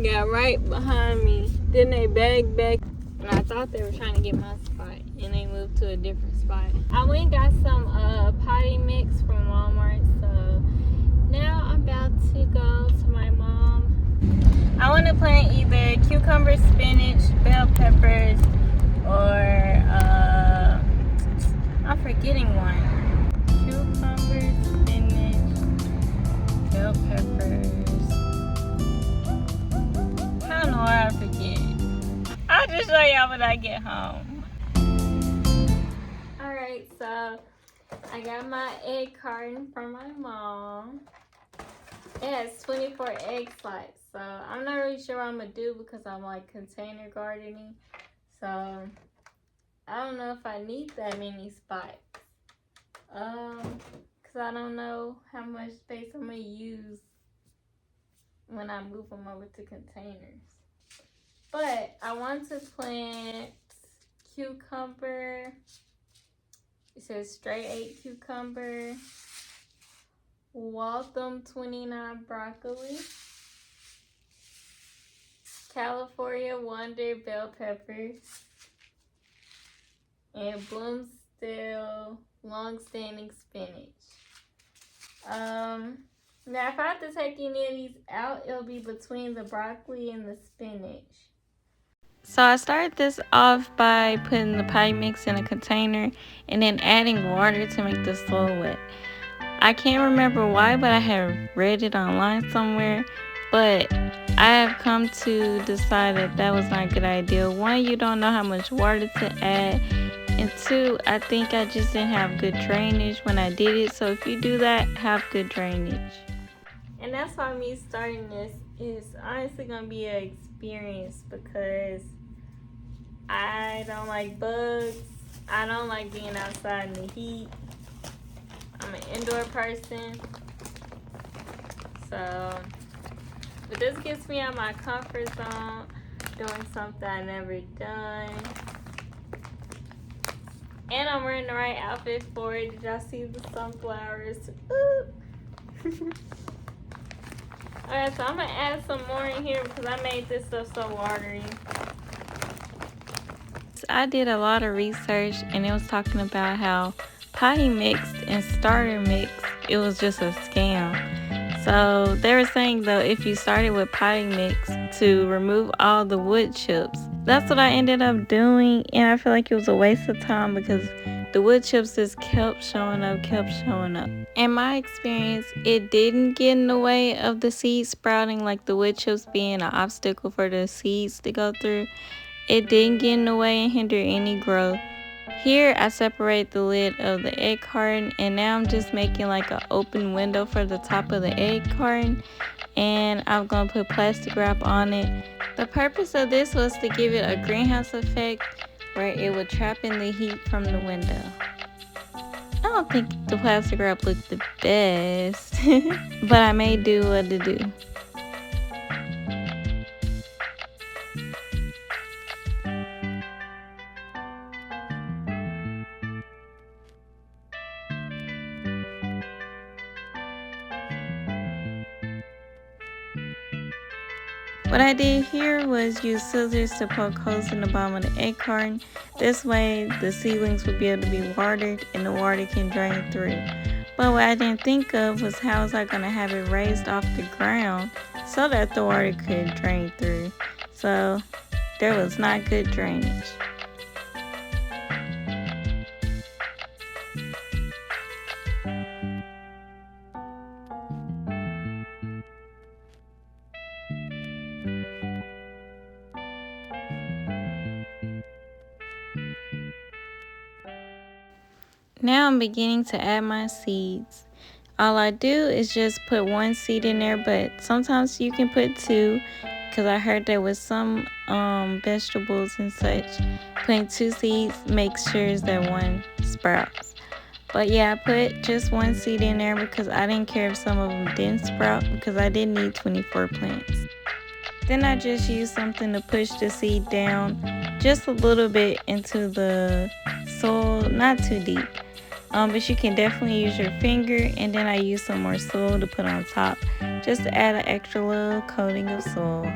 Got right behind me. Then they back, and I thought they were trying to get my spot, and they moved to a different spot. I went and got some potty mix from Walmart, so now I'm about to go to my mom. I want to plant either cucumber, spinach, bell peppers, or I'm forgetting one. Cucumber, spinach, bell peppers. I don't know why I forget. I'll just show y'all when I get home. Alright, so I got my egg carton from my mom. It has 24 egg slots, so I'm not really sure what I'm gonna do because I'm like container gardening. So I don't know if I need that many spots. Cause I don't know how much space I'm gonna use when I move them over to containers. But I want to plant cucumber. It says straight 8 cucumber, Waltham 29 broccoli, California Wonder bell peppers, and Bloomsdale long-standing spinach. Now if I have to take any of these out, it'll be between the broccoli and the spinach. So I started this off by putting the potty mix in a container and then adding water to make the soil wet. I can't remember why, but I have read it online somewhere. But I have come to decide that that was not a good idea. One, you don't know how much water to add. And two, I think I just didn't have good drainage when I did it. So if you do that, have good drainage. And that's why me starting this is honestly going to be an experience because I don't like bugs. I don't like being outside in the heat. I'm an indoor person. So, but this gets me out of my comfort zone, doing something I never done. And I'm wearing the right outfit for it. Did y'all see the sunflowers? Alright, so I'm going to add some more in here because I made this stuff so watery. I did a lot of research and it was talking about how potty mix and starter mix, it was just a scam. So they were saying though, if you started with potty mix to remove all the wood chips. That's what I ended up doing, and I feel like it was a waste of time because the wood chips just kept showing up. In my experience, it didn't get in the way of the seeds sprouting, like the wood chips being an obstacle for the seeds to go through. It didn't get in the way and hinder any growth. Here I separate the lid of the egg carton, and now I'm just making like an open window for the top of the egg carton, and I'm going to put plastic wrap on it. The purpose of this was to give it a greenhouse effect where it would trap in the heat from the window. I don't think the plastic wrap looked the best, but I may do what to do. What I did here was use scissors to poke holes in the bottom of the egg carton. This way the seedlings would be able to be watered and the water can drain through. But what I didn't think of was how was I going to have it raised off the ground so that the water could drain through. So there was not good drainage. Now I'm beginning to add my seeds. all I do is just put one seed in there, but sometimes you can put two, because I heard there was some vegetables and such, putting two seeds makes sure that one sprouts. But yeah, I put just one seed in there because I didn't care if some of them didn't sprout, because I did need 24 plants. Then I just used something to push the seed down just a little bit into the soil, not too deep. But you can definitely use your finger, and then I use some more soil to put on top just to add an extra little coating of soil.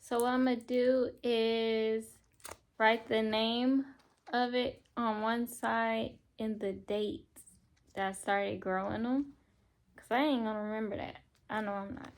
So what I'm going to do is write the name of it on one side and the date that I started growing them, because I ain't going to remember that. I know I'm not.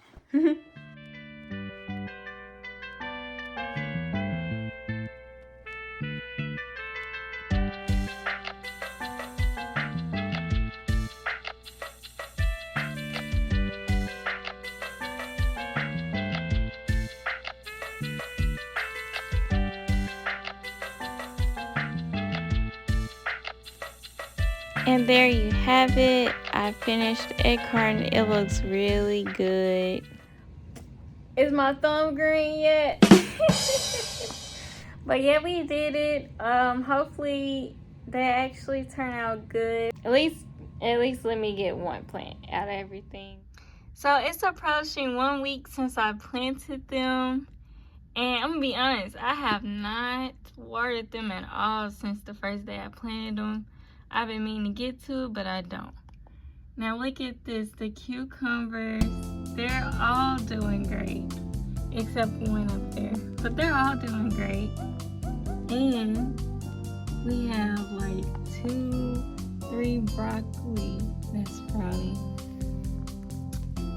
And there you have it. I finished the egg carton. It looks really good. Is my thumb green yet? But yeah, we did it. Hopefully they actually turn out good. At least let me get one plant out of everything. So it's approaching 1 week since I planted them. And I'm gonna be honest, I have not watered them at all since the first day I planted them. I've been meaning to get to it, but I don't. Now look at this, the cucumbers, they're all doing great. Except one up there, but they're all doing great. And we have like 2, 3 broccoli that's sprouting.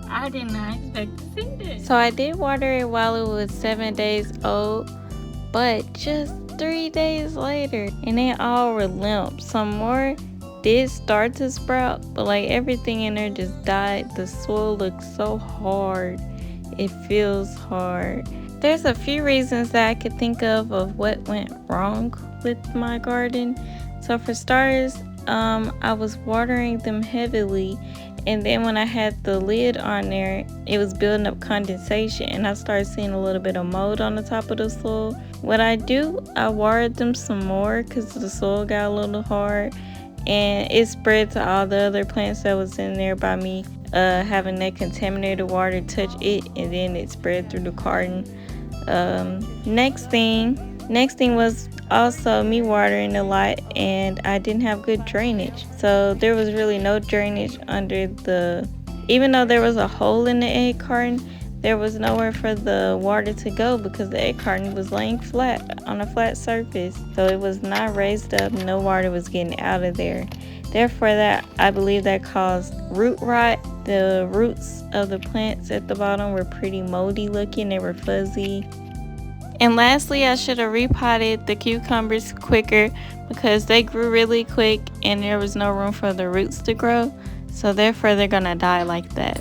I did not expect to see this. So I did water it while it was 7 days old, but just 3 days later, and they all were limp. Some more did start to sprout, but like everything in there just died. The soil looks so hard. It feels hard. There's a few reasons that I could think of what went wrong with my garden. So for starters, I was watering them heavily, and then when I had the lid on there, it was building up condensation, and I started seeing a little bit of mold on the top of the soil. What I do, I watered them some more because the soil got a little hard, and it spread to all the other plants that was in there by me having that contaminated water touch it, and then it spread through the carton. Next thing was also me watering a lot, and I didn't have good drainage. So there was really no drainage under even though there was a hole in the egg carton, there was nowhere for the water to go because the egg carton was laying flat on a flat surface. So it was not raised up, no water was getting out of there. Therefore, I believe that caused root rot. The roots of the plants at the bottom were pretty moldy looking, they were fuzzy. And lastly, I should have repotted the cucumbers quicker because they grew really quick and there was no room for the roots to grow. So therefore, they're gonna die like that.